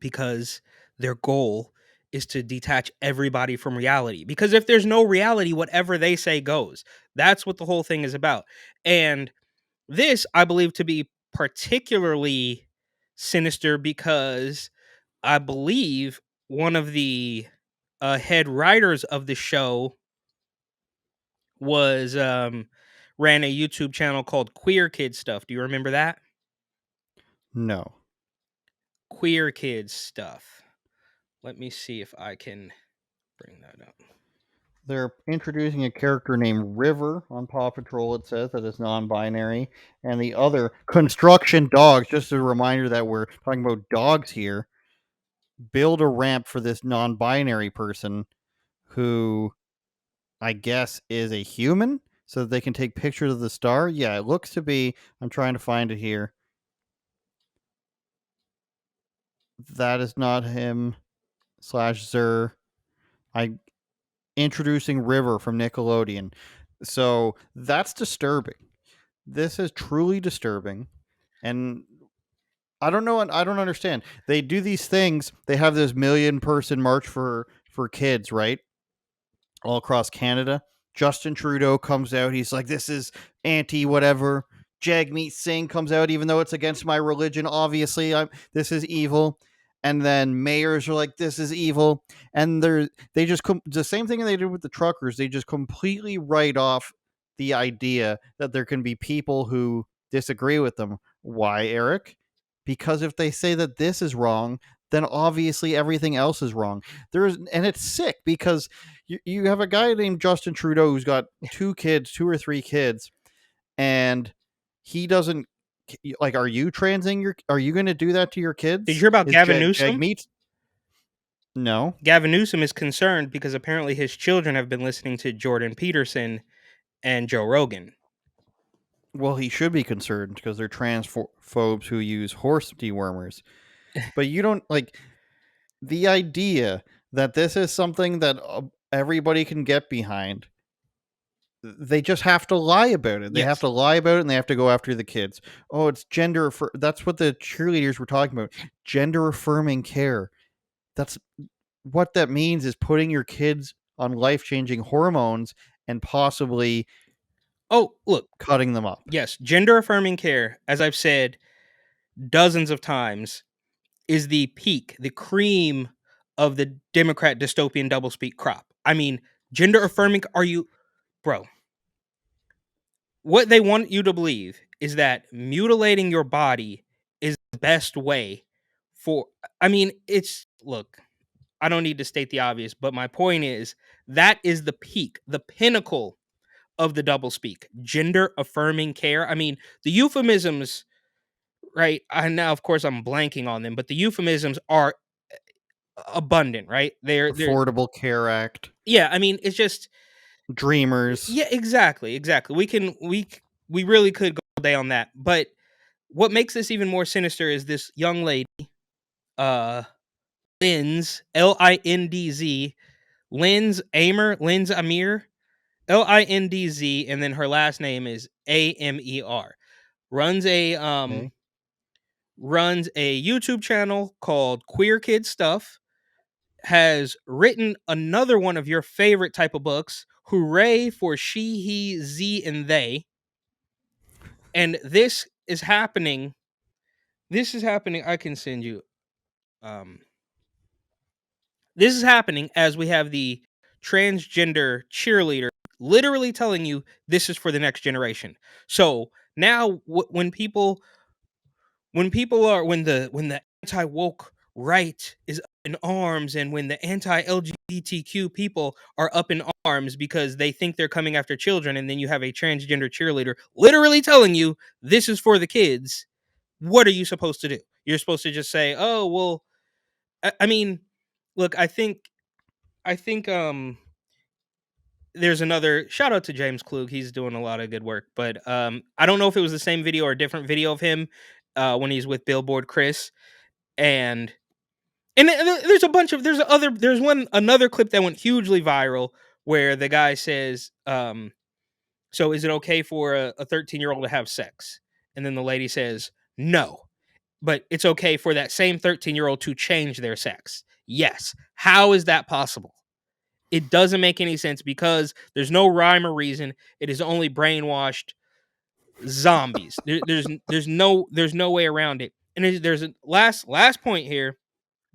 because their goal is to detach everybody from reality. Because if there's no reality, whatever they say goes. That's what the whole thing is about. And this I believe to be particularly sinister because I believe one of the head writers of the show was ran a YouTube channel called Queer Kid Stuff. Do you remember that? No. Queer Kids Stuff. Let me see if I can bring that up. They're introducing a character named River on Paw Patrol, it says, that is non binary. And the other, Construction Dogs, just a reminder that we're talking about dogs here, build a ramp for this non binary person who I guess is a human so that they can take pictures of the star. Yeah, it looks to be. I'm trying to find it here. That is not him slash Zer. I introducing River from Nickelodeon. So that's disturbing. This is truly disturbing. And I don't know. I don't understand. They do these things. They have this million-person march for kids, right? All across Canada. Justin Trudeau comes out. He's like, "This is anti whatever." Jagmeet Singh comes out, even though it's against my religion. Obviously, this is evil. And then mayors are like, "This is evil," and they just the same thing they did with the truckers. They just completely write off the idea that there can be people who disagree with them. Why, Eric? Because if they say that this is wrong, then obviously everything else is wrong. And it's sick because you have a guy named Justin Trudeau who's got two or three kids, and he doesn't like. Are you Are you going to do that to your Did you kids? hear about Is Gavin Newsom? Jagmeet? No. Gavin Newsom is concerned because apparently his children have been listening to Jordan Peterson and Joe Rogan. Well, he should be concerned because they're transphobes who use horse dewormers. But you don't like the idea that this is something that everybody can get behind. They just have to lie about it. They have Yes. to lie about it, and they have to go after the kids. Oh, it's gender. That's what the cheerleaders were talking about. Gender affirming care. That's what that means is putting your kids on life changing hormones and possibly Oh, look. cutting them up. Yes, gender affirming care, as I've said dozens of times, is the peak, the cream of the Democrat dystopian doublespeak crop. I mean, gender affirming, bro? What they want you to believe is that mutilating your body is the best way for. I mean, look. I don't need to state the obvious, but my point is that is the peak, the pinnacle of the doublespeak. Gender affirming care. I mean, the euphemisms, right? I now, of course, I'm blanking on them, but the euphemisms are abundant, right? They're Affordable Care Act, yeah. I mean, it's just Dreamers. yeah, exactly. We really could go all day on that, but what makes this even more sinister is this young lady, uh, Linz, Lindz, Linz Amir, Lindz, and then her last name is Amer. Runs a Okay. runs a YouTube channel called Queer Kid Stuff. Has written another one of your favorite type of books, Hooray for She, He, Z, and They. And this is happening. This is happening. I can send you. Um, this is happening as we have the transgender cheerleader literally telling you this is for the next generation. So now, when the anti woke right is up in arms, and when the anti LGBTQ people are up in arms because they think they're coming after children, and then you have a transgender cheerleader literally telling you this is for the kids, what are you supposed to do? You're supposed to just say, "Oh well." I mean, look, I think there's another shout out to James Klug. He's doing a lot of good work, but I don't know if it was the same video or a different video of him when he's with Billboard Chris, and there's a bunch of there's another clip that went hugely viral where the guy says, "So is it okay for a 13-year-old to have sex?" And then the lady says, "No." but it's okay for that same 13-year-old to change their sex. Yes. How is that possible? It doesn't make any sense because there's no rhyme or reason. It is only brainwashed zombies. There's no way around it. And there's a last point here.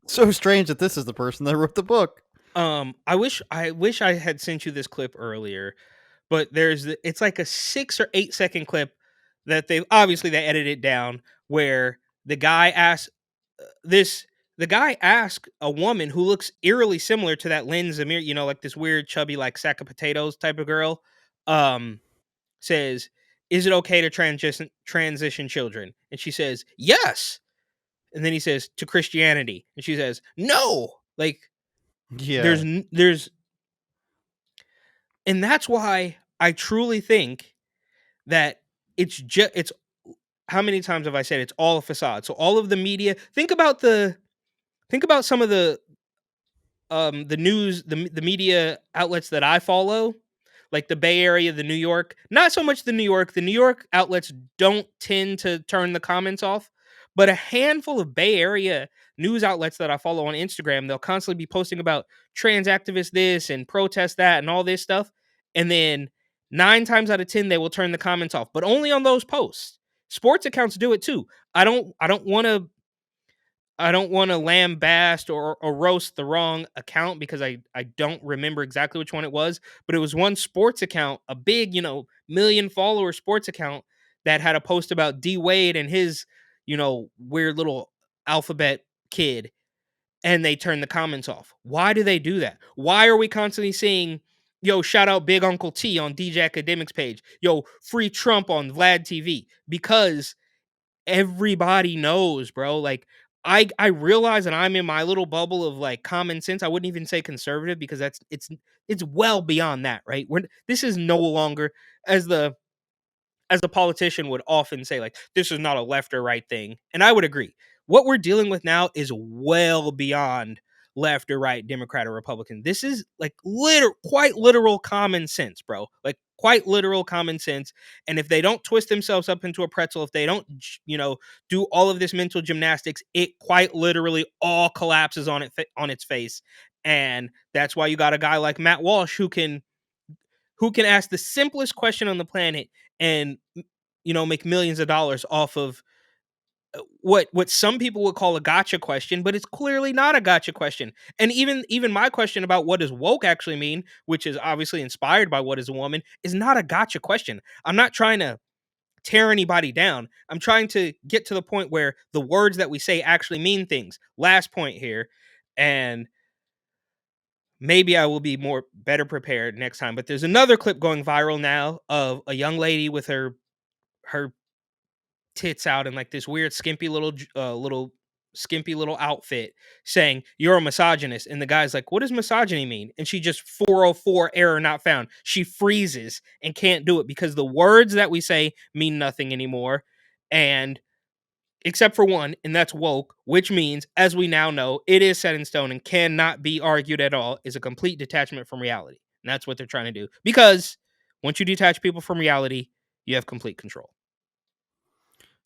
So strange that this is the person that wrote the book. I wish I had sent you this clip earlier, but it's like a 6 or 8 second clip that they edited it down, where the guy asks a woman who looks eerily similar to that Lynn Zamir, like this weird chubby like sack of potatoes type of girl, says, "Is it okay to transition children?" And she says, "Yes." And then he says, "To Christianity," and she says, "No." Like, Yeah. there's and that's why I truly think that it's how many times have I said it's all a facade? So all of the media, think about some of the news, the media outlets that I follow, like the Bay Area, the New York, not so much the New York outlets don't tend to turn the comments off, but a handful of Bay Area news outlets that I follow on Instagram, they'll constantly be posting about trans activists this and protest that and all this stuff. And then 9 times out of 10 they will turn the comments off, but only on those posts. Sports accounts do it too. I don't want to lambast or roast the wrong account, because I don't remember exactly which one it was, but it was one sports account, a big, million follower sports account, that had a post about D Wade and his, weird little alphabet kid, and they turned the comments off. Why do they do that? Why are we constantly seeing, shout out Big Uncle T on DJ Academics page, free Trump on Vlad TV? Because everybody knows, bro. Like, I realize that I'm in my little bubble of like common sense. I wouldn't even say conservative, because it's well beyond that, right? This is no longer, as the politician would often say, like, this is not a left or right thing. And I would agree. What we're dealing with now is well beyond left or right, Democrat or Republican. This is like quite literal common sense, bro. Like, quite literal common sense. And if they don't twist themselves up into a pretzel, if they don't, do all of this mental gymnastics, it quite literally all collapses on its face. And that's why you got a guy like Matt Walsh who can ask the simplest question on the planet and, make millions of dollars off of what some people would call a gotcha question, but it's clearly not a gotcha question. And even my question about what does woke actually mean, which is obviously inspired by what is a woman, is not a gotcha question. I'm not trying to tear anybody down. I'm trying to get to the point where the words that we say actually mean things. Last point here, and maybe I will be better prepared next time. But there's another clip going viral now of a young lady with her tits out in like this weird skimpy little outfit, saying, "You're a misogynist." And the guy's like, "What does misogyny mean?" And she just 404 error not found. She freezes and can't do it, because the words that we say mean nothing anymore. And except for one, and that's woke, which means, as we now know, it is set in stone and cannot be argued at all, is a complete detachment from reality. And that's what they're trying to do. Because once you detach people from reality, you have complete control.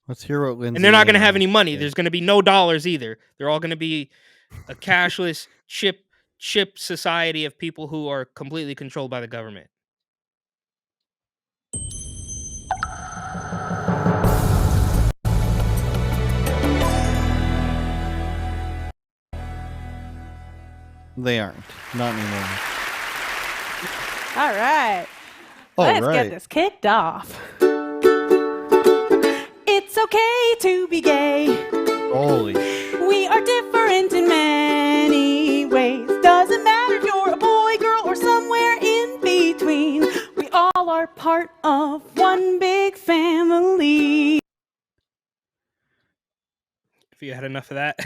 Let's hear what Lindsay. And they're not going to have any money. There's going to be no dollars either. They're all going to be a cashless chip society of people who are completely controlled by the government. They aren't. Not anymore. All right. Let's get this kicked off. It's okay to be gay. Holy. We are different in many ways. Doesn't matter if you're a boy, girl, or somewhere in between. We all are part of one big family. If you had enough of that.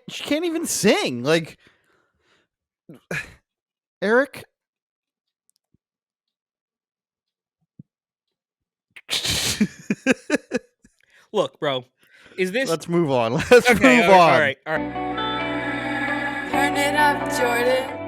She can't even sing. Like, Eric. Look, bro, is this? Let's move on. Let's move on. All right. Turn it up, Jordan.